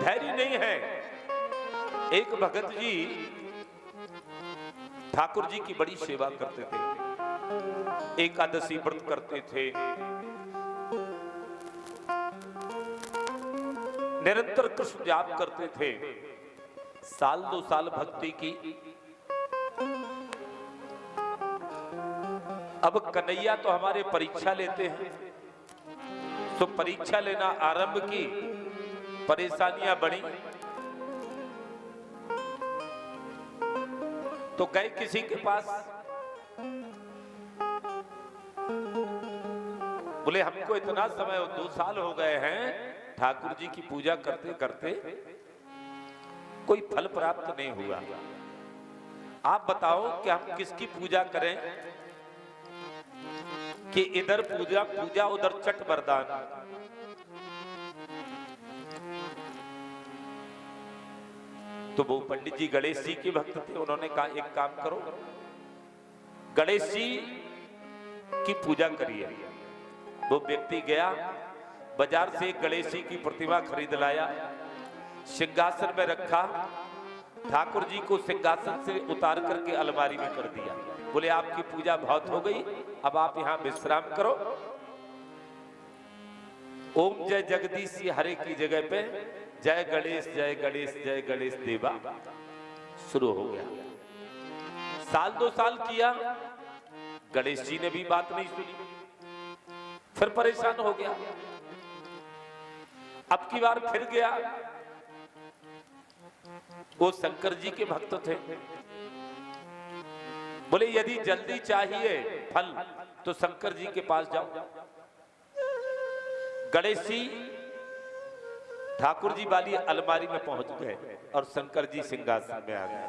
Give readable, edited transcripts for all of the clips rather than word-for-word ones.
धैर्य नहीं है। एक भगत जी ठाकुर जी की बड़ी सेवा करते थे, एकादशी व्रत करते थे, निरंतर कृष्ण जाप करते थे, साल 2 साल भक्ति की। अब कन्हैया तो हमारे परीक्षा लेते हैं, तो परीक्षा लेना आरंभ की, परेशानियां बढ़ी, तो गए किसी के पास, बोले हमको इतना समय 2 साल हो गए हैं ठाकुर जी की पूजा करते करते, कोई फल प्राप्त नहीं हुआ, आप बताओ कि हम किसकी पूजा करें कि इधर पूजा पूजा उधर चट वरदान। तो वो पंडित जी गणेश जी के भक्त थे, उन्होंने कहा एक काम करो, गणेश जी की पूजा करिए। वो व्यक्ति गया, बाजार से गणेश जी की प्रतिमा खरीद लाया, सिंहासन में रखा, ठाकुर जी को सिंहासन से उतार करके अलमारी में कर दिया। बोले आपकी पूजा बहुत हो गई, अब आप यहां विश्राम करो। ओम जय जगदीश हरे की जगह पे जय गणेश जय गणेश जय गणेश देवा शुरू हो गया। साल 2 साल किया, गणेश जी ने भी बात नहीं सुनी, फिर परेशान हो गया। अब की बार फिर गया, वो शंकर जी के भक्त थे, बोले यदि जल्दी चाहिए फल तो शंकर जी के पास जाओ। गणेश जी ठाकुर जी वाली अलमारी में पहुंच गए और शंकर जी सिंहासन में आ गए।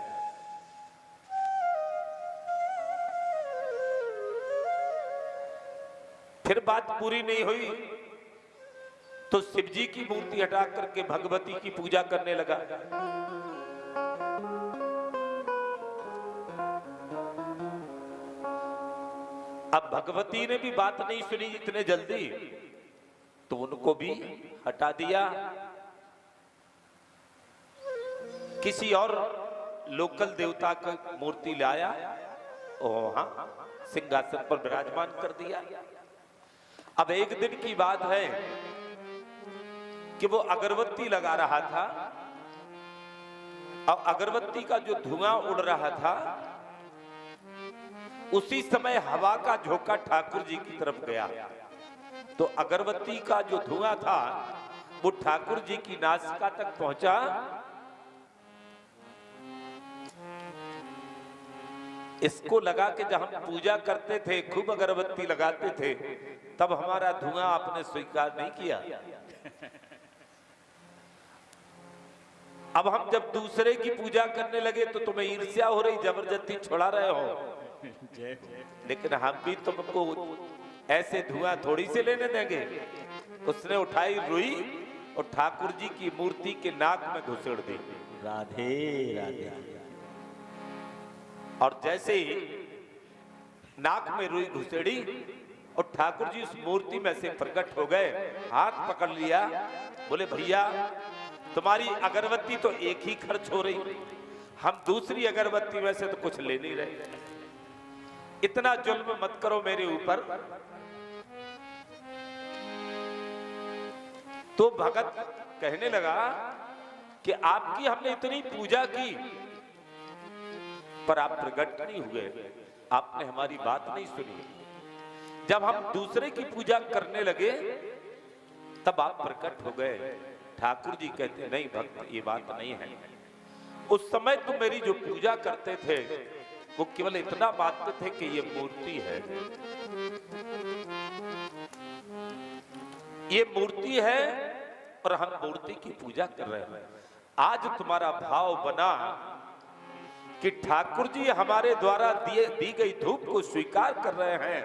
फिर बात पूरी नहीं हुई तो शिव जी की मूर्ति हटा करके भगवती की पूजा करने लगा। अब भगवती ने भी बात नहीं सुनी इतने जल्दी, तो उनको भी हटा दिया, किसी और लोकल देवता की मूर्ति लाया और वहां सिंहासन पर विराजमान कर दिया। अब एक दिन की बात है कि वो अगरबत्ती लगा रहा था और अगरबत्ती का जो धुआं उड़ रहा था, उसी समय हवा का झोंका ठाकुर जी की तरफ गया, तो अगरबत्ती का जो धुआं था वो ठाकुर जी की नासिका तक पहुंचा। इसको लगा कि जब हम पूजा करते थे, खूब अगरबत्ती लगाते थे, तब हमारा धुआं आपने स्वीकार नहीं किया। अब हम जब दूसरे की पूजा करने लगे तो तुम्हें ईर्ष्या हो रही, जबरदस्ती छुड़ा रहे हो, लेकिन हम भी तुमको ऐसे धुआं थोड़ी से लेने देंगे। उसने उठाई रुई और ठाकुर जी की मूर्ति के नाक में घुसेड़ दी। राधे राधे। और जैसे ही नाक में रुई घुसेड़ी और ठाकुर जी उस मूर्ति में से प्रकट हो गए, हाथ पकड़ लिया, बोले भैया तुम्हारी अगरबत्ती तो एक ही खर्च हो रही, हम दूसरी अगरबत्ती में से तो कुछ ले नहीं रहे, इतना जुल्म मत करो मेरे ऊपर। तो भगत कहने लगा कि आपकी हमने इतनी पूजा की पर आप प्रकट नहीं हुए, आपने हमारी बात नहीं सुनी। जब हम दूसरे की पूजा करने लगे तब आप प्रकट हो गए। ठाकुर जी कहते नहीं भक्त, ये बात नहीं है। उस समय तुम मेरी जो पूजा करते थे वो केवल इतना मानते थे कि ये मूर्ति है, ये मूर्ति है और हम मूर्ति की पूजा कर रहे हैं। आज तुम्हारा भाव बना कि ठाकुर जी हमारे द्वारा दी गई धूप को स्वीकार कर रहे हैं,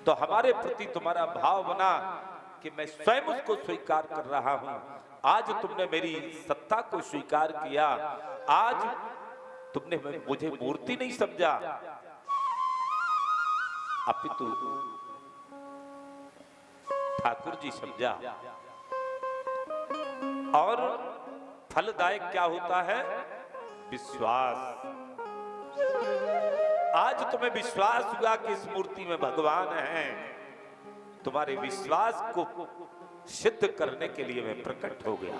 तो हमारे प्रति तुम्हारा भाव बना कि मैं स्वयं उसको स्वीकार कर रहा हूं। आज तुमने मेरी सत्ता को स्वीकार किया, आज तुमने मुझे मूर्ति नहीं समझा, अपितु ठाकुर जी समझा। और फलदायक क्या होता है? विश्वास। आज तुम्हें विश्वास हुआ कि इस मूर्ति में भगवान है, तुम्हारे विश्वास को सिद्ध करने के लिए मैं प्रकट हो गया।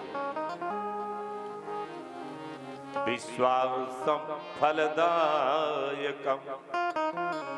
विश्वासम फलदायकम